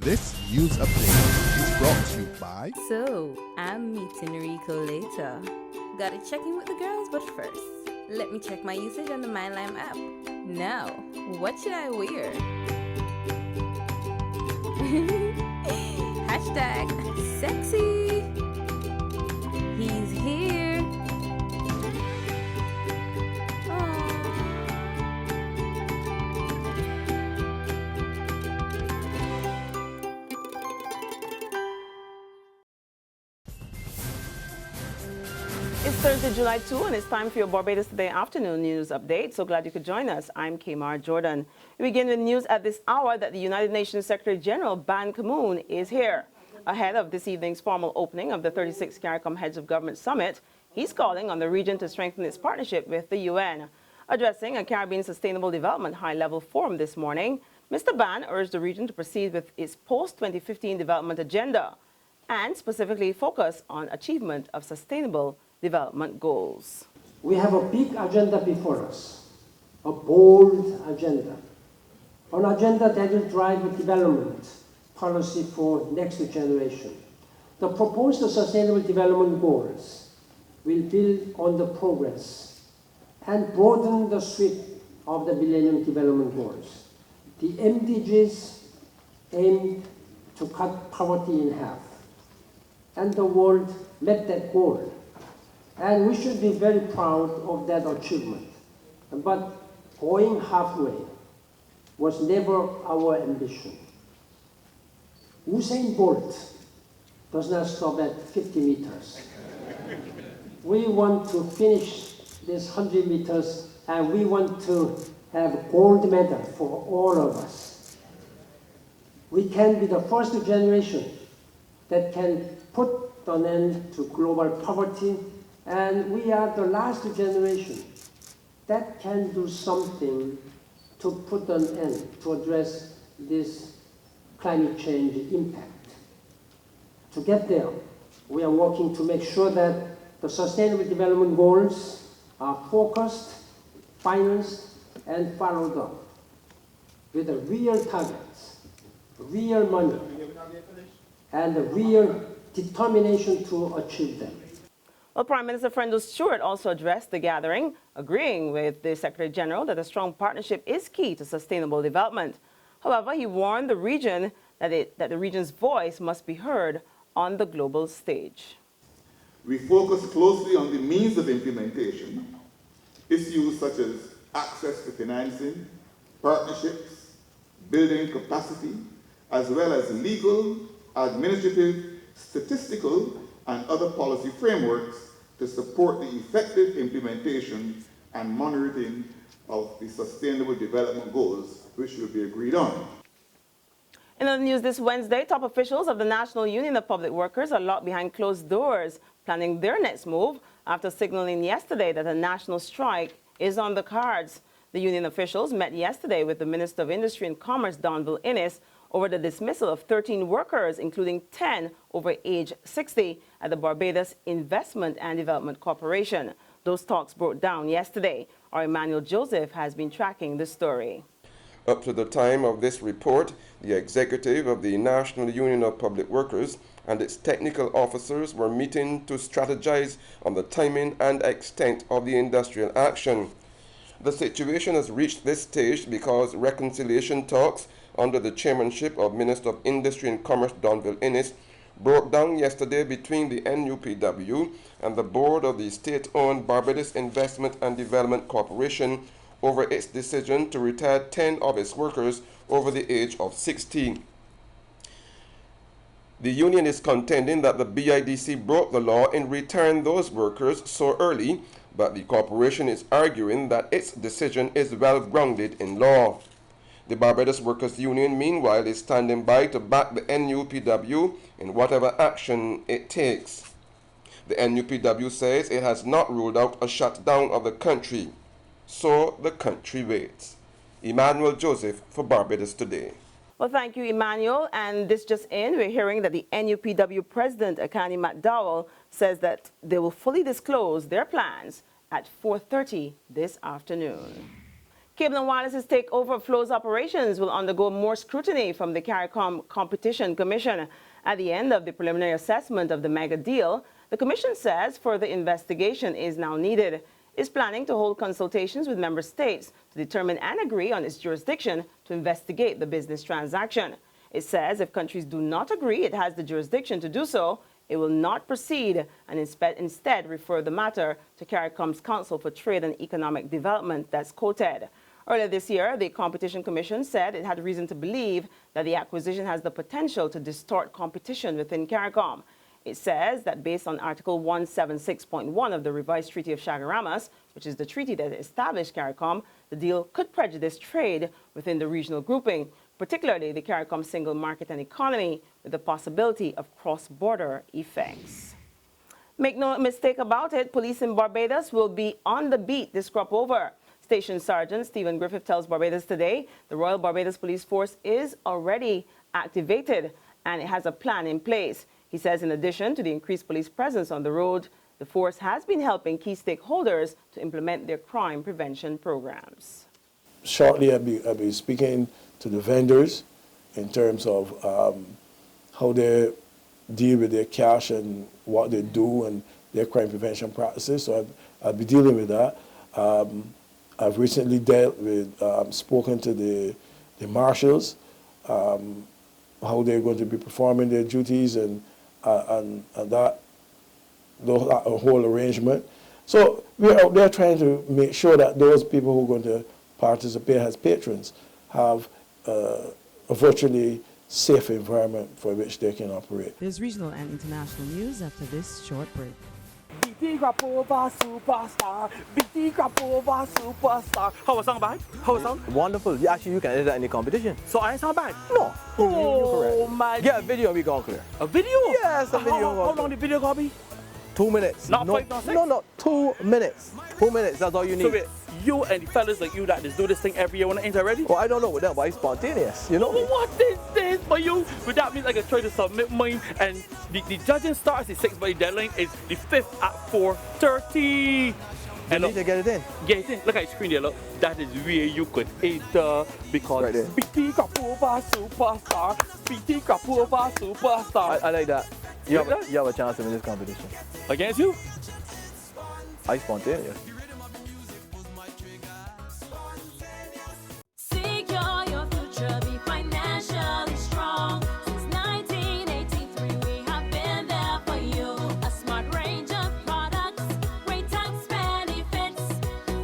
This news update is brought to you by... So, I'm meeting Rico later. Gotta check in with the girls, but first, let me check my usage on the MyLime app. Now, what should I wear? Hashtag sexy. He's here. It's Thursday, July 2, and it's time for your Barbados Today afternoon news update. So glad you could join us. I'm Kamar Jordan. We begin with news at this hour that the United Nations Secretary General Ban Ki-moon is here. Ahead of this evening's formal opening of the 36th CARICOM Heads of Government Summit, he's calling on the region to strengthen its partnership with the UN. Addressing a Caribbean Sustainable Development High-Level Forum this morning, Mr. Ban urged the region to proceed with its post-2015 development agenda and specifically focus on achievement of sustainable development goals. We have a big agenda before us, a bold agenda, an agenda that will drive development policy for next generation. The proposed Sustainable Development Goals will build on the progress and broaden the sweep of the Millennium Development Goals. The MDGs aim to cut poverty in half, and the world met that goal. And we should be very proud of that achievement. But going halfway was never our ambition. Usain Bolt does not stop at 50 meters. We want to finish this 100 meters, and we want to have a gold medal for all of us. We can be the first generation that can put an end to global poverty, and we are the last generation that can do something to put an end, to address this climate change impact. To get there, we are working to make sure that the Sustainable Development Goals are focused, financed, and followed up with the real targets, real money, and the real determination to achieve them. Well, Prime Minister Frendo Stewart also addressed the gathering, agreeing with the Secretary General that a strong partnership is key to sustainable development. However, he warned the region that the region's voice must be heard on the global stage. We focus closely on the means of implementation, issues such as access to financing, partnerships, building capacity, as well as legal, administrative, statistical, and other policy frameworks to support the effective implementation and monitoring of the Sustainable Development Goals, which will be agreed on. In other news this Wednesday, top officials of the National Union of Public Workers are locked behind closed doors, planning their next move after signaling yesterday that a national strike is on the cards. The union officials met yesterday with the Minister of Industry and Commerce, Donville Innes, over the dismissal of 13 workers, including 10 over age 60, at the Barbados Investment and Development Corporation. Those talks broke down yesterday. Our Emmanuel Joseph has been tracking the story. Up to the time of this report, the executive of the National Union of Public Workers and its technical officers were meeting to strategize on the timing and extent of the industrial action. The situation has reached this stage because reconciliation talks under the chairmanship of Minister of Industry and Commerce Donville Innes broke down yesterday between the NUPW and the board of the state-owned Barbados Investment and Development Corporation over its decision to retire 10 of its workers over the age of 16. The union is contending that the BIDC broke the law in retiring those workers so early, but the corporation is arguing that its decision is well grounded in law. The Barbados Workers Union, meanwhile, is standing by to back the NUPW in whatever action it takes. The NUPW says it has not ruled out a shutdown of the country, so the country waits. Emmanuel Joseph for Barbados Today. Well, thank you, Emmanuel. And this just in, we're hearing that the NUPW President, Akani McDowell, says that they will fully disclose their plans at 4:30 this afternoon. Cable and Wireless's takeover of Flo's operations will undergo more scrutiny from the CARICOM Competition Commission. At the end of the preliminary assessment of the mega deal, the Commission says further investigation is now needed. It's planning to hold consultations with member states to determine and agree on its jurisdiction to investigate the business transaction. It says if countries do not agree it has the jurisdiction to do so, it will not proceed and instead refer the matter to CARICOM's Council for Trade and Economic Development, that's quoted. Earlier this year, the Competition Commission said it had reason to believe that the acquisition has the potential to distort competition within CARICOM. It says that based on Article 176.1 of the revised Treaty of Chaguaramas, which is the treaty that established CARICOM, the deal could prejudice trade within the regional grouping, particularly the CARICOM single market and economy, with the possibility of cross-border effects. Make no mistake about it, police in Barbados will be on the beat this CropOver. Station Sergeant Stephen Griffith tells Barbados Today the Royal Barbados Police Force is already activated and it has a plan in place. He says in addition to the increased police presence on the road, the force has been helping key stakeholders to implement their crime prevention programs. Shortly, I'll be speaking to the vendors in terms of how they deal with their cash and what they do and their crime prevention practices. So I'll be dealing with that. I've recently spoken to the marshals, how they're going to be performing their duties and that whole arrangement. So we're out there trying to make sure that those people who are going to participate as patrons have a virtually safe environment for which they can operate. There's regional and international news after this short break. BT CropOver Superstar. BT CropOver Superstar. How was sound bad? How was sound? Wonderful. Actually, you can edit that in the competition. So I ain't sound bad? No. Oh my. Get a video, we gone clear. A video? Yes, a video. How long the video gonna be? 2 minutes. Not 5, not 6? No, 2 minutes. 2 minutes, that's all you need. So wait, you and the fellas like you that just do this thing every year when it ain't already? Well, I don't know what that, but it's spontaneous, you know? Well, what is this for you? But that means I can try to submit mine and the judging starts at 6, but the deadline is the 5th at 4:30. You need to get it in. Get it in. Look at the screen there, look. That is where you could enter because right there. BT CropOver Superstar. BT CropOver Superstar. I like that. You have a chance to win this competition. Against you? I spontaneous. Secure your future, be financially strong. Since 1983, we have been there for you. A smart range of products, great tax benefits.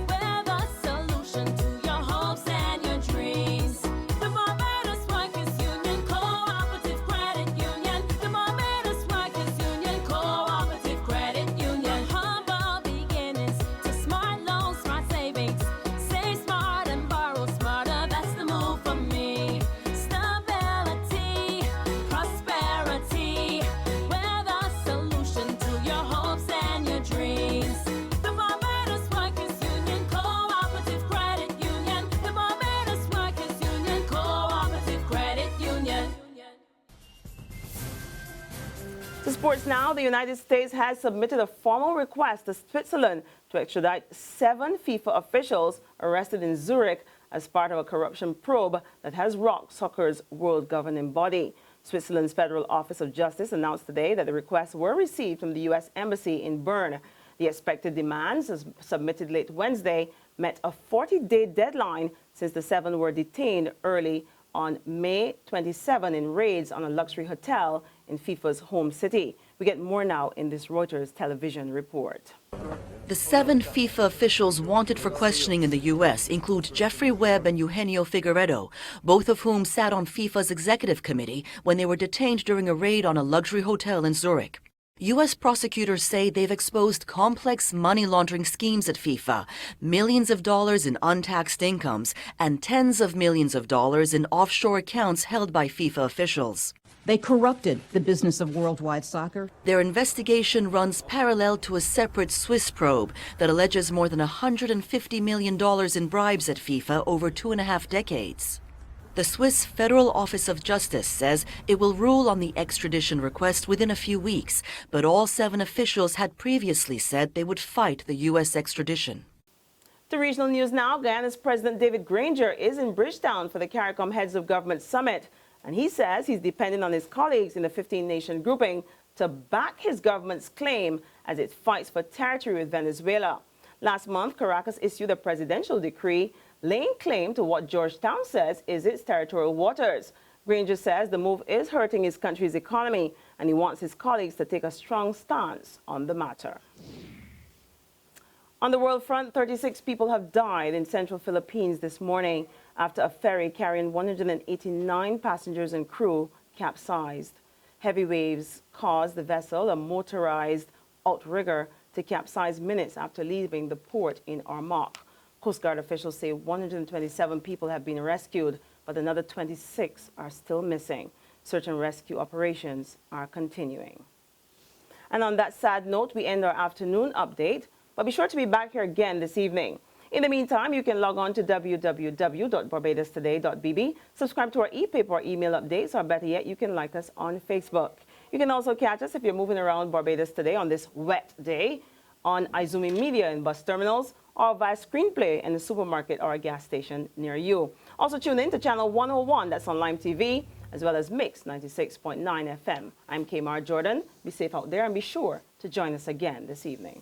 We're the solution to your hopes and your dreams. The Barbados Workers Union Cooperative Credit Union. The Barbados Workers Union Cooperative Credit Union. Humble beginnings to smart loans, smart savings. Save smart and borrow smarter. That's the move for me. Stability, prosperity. We're the solution to your hopes and your dreams. The Barbados Workers Union Cooperative Credit Union. The Barbados Workers Union Cooperative Credit Union. To sports now, the United States has submitted a formal request to Switzerland to extradite 7 FIFA officials arrested in Zurich as part of a corruption probe that has rocked soccer's world governing body. Switzerland's Federal Office of Justice announced today that the requests were received from the U.S. Embassy in Bern. The expected demands, as submitted late Wednesday, met a 40-day deadline since the 7 were detained early on May 27 in raids on a luxury hotel in FIFA's home city. We get more now in this Reuters television report. The 7 FIFA officials wanted for questioning in the U.S. include Jeffrey Webb and Eugenio Figueredo, both of whom sat on FIFA's executive committee when they were detained during a raid on a luxury hotel in Zurich. U.S. prosecutors say they've exposed complex money laundering schemes at FIFA, millions of dollars in untaxed incomes, and tens of millions of dollars in offshore accounts held by FIFA officials. They corrupted the business of worldwide soccer. Their investigation runs parallel to a separate Swiss probe that alleges more than $150 million in bribes at FIFA over 2.5 decades. The Swiss Federal Office of Justice says it will rule on the extradition request within a few weeks, but all 7 officials had previously said they would fight the U.S. extradition. To regional news now, Guyana's President David Granger is in Bridgetown for the CARICOM Heads of Government Summit. And he says he's depending on his colleagues in the 15-nation grouping to back his government's claim as it fights for territory with Venezuela. Last month, Caracas issued a presidential decree laying claim to what Georgetown says is its territorial waters. Granger says the move is hurting his country's economy, and he wants his colleagues to take a strong stance on the matter. On the world front, 36 people have died in central Philippines this morning after a ferry carrying 189 passengers and crew capsized. Heavy waves caused the vessel, a motorized outrigger, to capsize minutes after leaving the port in Ormoc. Coast Guard officials say 127 people have been rescued, but another 26 are still missing. Search and rescue operations are continuing. And on that sad note, we end our afternoon update, but be sure to be back here again this evening. In the meantime, you can log on to www.barbadostoday.bb, subscribe to our e-paper or email updates, or better yet, you can like us on Facebook. You can also catch us if you're moving around Barbados today on this wet day on Izumi Media in bus terminals, or via Screenplay in the supermarket or a gas station near you. Also tune in to Channel 101, that's on Lime TV, as well as Mix 96.9 FM. I'm Kamar Jordan. Be safe out there and be sure to join us again this evening.